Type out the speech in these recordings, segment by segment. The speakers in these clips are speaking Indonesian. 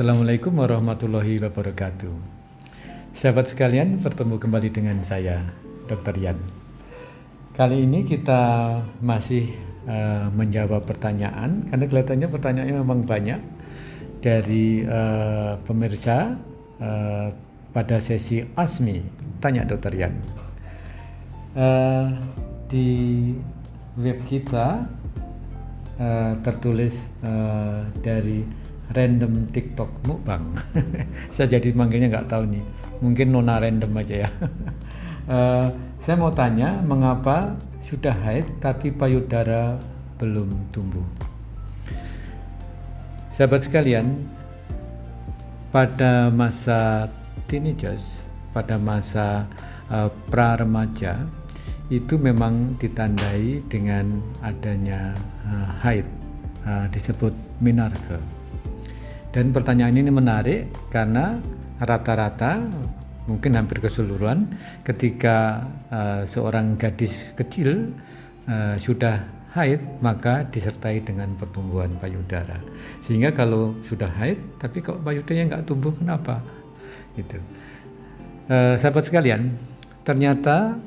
Assalamualaikum warahmatullahi wabarakatuh. Sahabat sekalian, bertemu kembali dengan saya, Dr. Yan. Kali ini kita masih menjawab pertanyaan, karena kelihatannya pertanyaannya memang banyak dari pemirsa pada sesi ASMI, Tanya Dr. Yan. Di web kita tertulis dari random TikTok mukbang. Saya jadi manggilnya nggak tahu nih, mungkin nona random aja ya. Saya mau tanya, mengapa sudah haid tapi payudara belum tumbuh? Sahabat sekalian, pada masa teenagers, pada masa pra-remaja, itu memang ditandai dengan adanya haid, disebut menarche. Dan pertanyaan ini menarik karena rata-rata, mungkin hampir keseluruhan, ketika seorang gadis kecil sudah haid, maka disertai dengan pertumbuhan payudara. Sehingga kalau sudah haid, tapi kok payudaranya nggak tumbuh, kenapa? Gitu. Sahabat sekalian, ternyata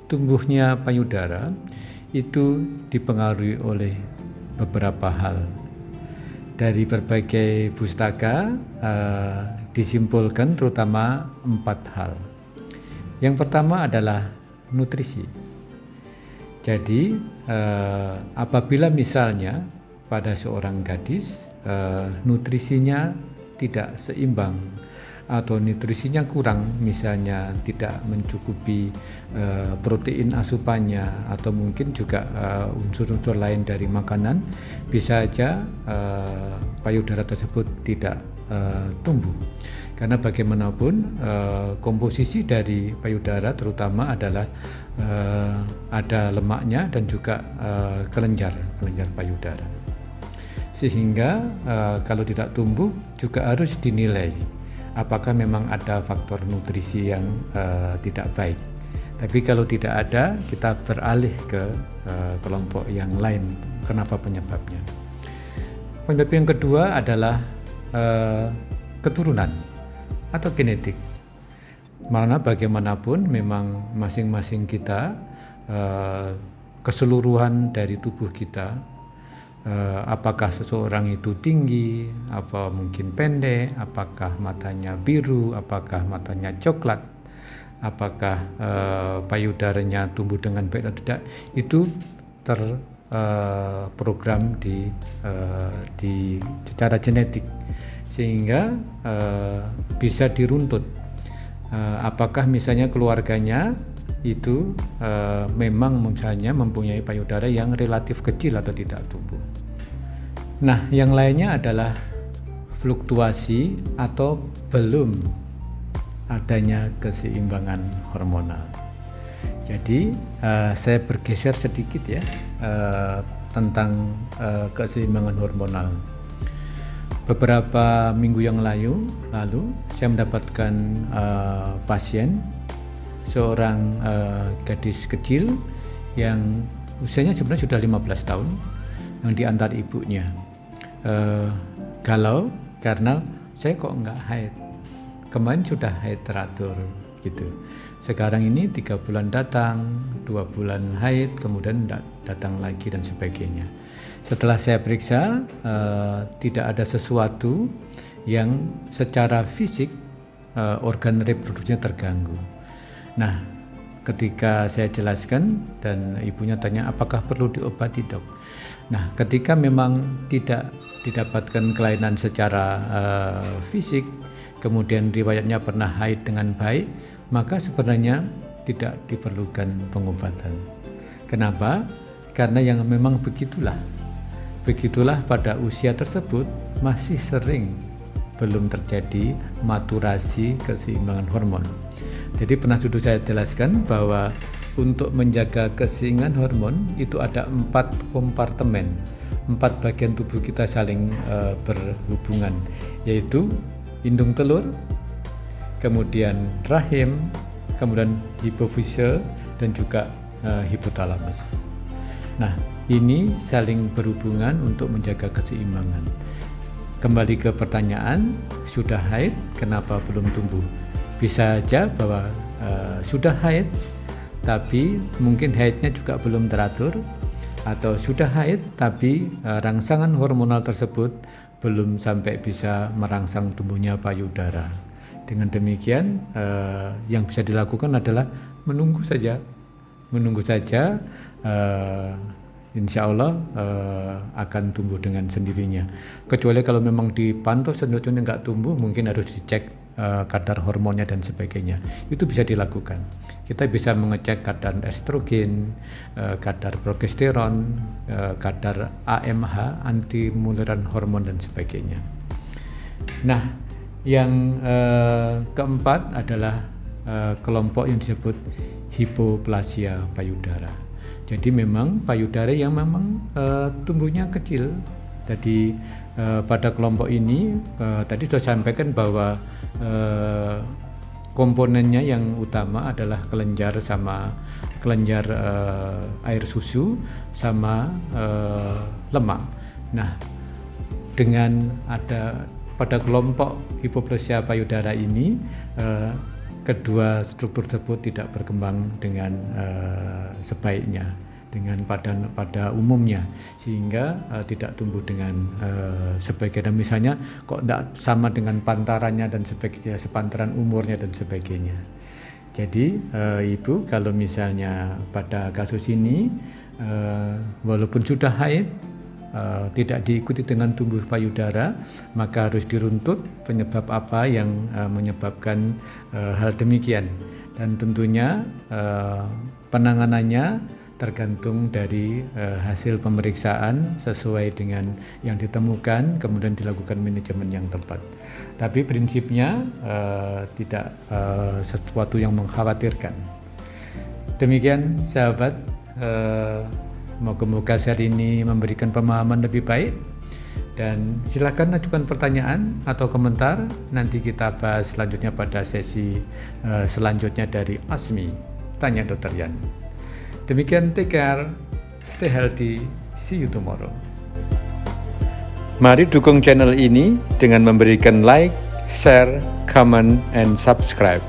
tumbuhnya payudara itu dipengaruhi oleh beberapa hal. Dari berbagai pustaka disimpulkan terutama 4 hal. Yang pertama adalah nutrisi. Jadi apabila misalnya pada seorang gadis nutrisinya tidak seimbang atau nutrisinya kurang, misalnya tidak mencukupi protein asupannya atau mungkin juga unsur-unsur lain dari makanan, bisa saja payudara tersebut tidak tumbuh. Karena bagaimanapun komposisi dari payudara terutama adalah ada lemaknya dan juga kelenjar payudara. Sehingga kalau tidak tumbuh juga harus dinilai apakah memang ada faktor nutrisi yang tidak baik. Tapi kalau tidak ada, kita beralih ke kelompok yang lain. Kenapa penyebabnya? Penyebab yang kedua adalah keturunan atau genetik. Mana bagaimanapun memang masing-masing kita, keseluruhan dari tubuh kita, apakah seseorang itu tinggi, apa mungkin pendek, apakah matanya biru, apakah matanya coklat, apakah payudaranya tumbuh dengan baik atau tidak, itu terprogram di secara genetik, sehingga bisa diruntut apakah misalnya keluarganya itu memang misalnya mempunyai payudara yang relatif kecil atau tidak tumbuh. Nah, yang lainnya adalah fluktuasi atau belum adanya keseimbangan hormonal. Jadi saya bergeser sedikit ya tentang keseimbangan hormonal. Beberapa minggu yang lalu saya mendapatkan pasien, seorang gadis kecil yang usianya sebenarnya sudah 15 tahun, yang diantar ibunya. Galau karena saya kok nggak haid, kemarin sudah haid teratur gitu, sekarang ini 3 bulan datang, 2 bulan haid, kemudian datang lagi dan sebagainya. Setelah saya periksa, tidak ada sesuatu yang secara fisik organ reproduksinya terganggu. Nah, ketika saya jelaskan dan ibunya tanya apakah perlu diobati, Dok? Nah, ketika memang tidak didapatkan kelainan secara fisik, kemudian riwayatnya pernah haid dengan baik, maka sebenarnya tidak diperlukan pengobatan. Kenapa? Karena yang memang begitulah pada usia tersebut masih sering belum terjadi maturasi keseimbangan hormon. Jadi pernah sudah saya jelaskan bahwa untuk menjaga keseimbangan hormon itu ada 4 kompartemen, 4 bagian tubuh kita saling berhubungan, yaitu indung telur, kemudian rahim, kemudian hipofise dan juga hipotalamus. Nah, ini saling berhubungan untuk menjaga keseimbangan. kembali ke pertanyaan, sudah haid kenapa belum tumbuh? Bisa saja bahwa sudah haid tapi mungkin haidnya juga belum teratur, atau sudah haid tapi rangsangan hormonal tersebut belum sampai bisa merangsang tumbuhnya payudara. Dengan demikian yang bisa dilakukan adalah menunggu saja, insya Allah akan tumbuh dengan sendirinya. Kecuali kalau memang dipantau sebetulnya nggak tumbuh, mungkin harus dicek kadar hormonnya dan sebagainya. Itu bisa dilakukan. Kita bisa mengecek kadar estrogen, kadar progesteron, kadar AMH, anti-mularan hormon dan sebagainya. Nah, yang keempat adalah kelompok yang disebut hipoplasia payudara. Jadi memang payudara yang memang tumbuhnya kecil. Jadi pada kelompok ini tadi sudah sampaikan bahwa komponennya yang utama adalah kelenjar air susu sama lemak. Nah, dengan ada pada kelompok hipoplasia payudara ini kedua struktur tersebut tidak berkembang dengan sebaiknya dengan pada umumnya, sehingga tidak tumbuh dengan sebaiknya. Dan misalnya kok tidak sama dengan pantarannya dan sebagainya, sepantaran umurnya dan sebagainya. Jadi ibu kalau misalnya pada kasus ini walaupun sudah haid tidak diikuti dengan tumbuh payudara, maka harus diruntut penyebab apa yang menyebabkan hal demikian. Dan tentunya penanganannya tergantung dari hasil pemeriksaan sesuai dengan yang ditemukan, kemudian dilakukan manajemen yang tepat. Tapi prinsipnya tidak sesuatu yang mengkhawatirkan. Demikian sahabat, moga-moga share ini memberikan pemahaman lebih baik, dan silakan ajukan pertanyaan atau komentar, nanti kita bahas selanjutnya pada sesi selanjutnya dari Asmi Tanya Dr. Yan. Demikian, take care, stay healthy, see you tomorrow. Mari dukung channel ini dengan memberikan like, share, comment, and subscribe.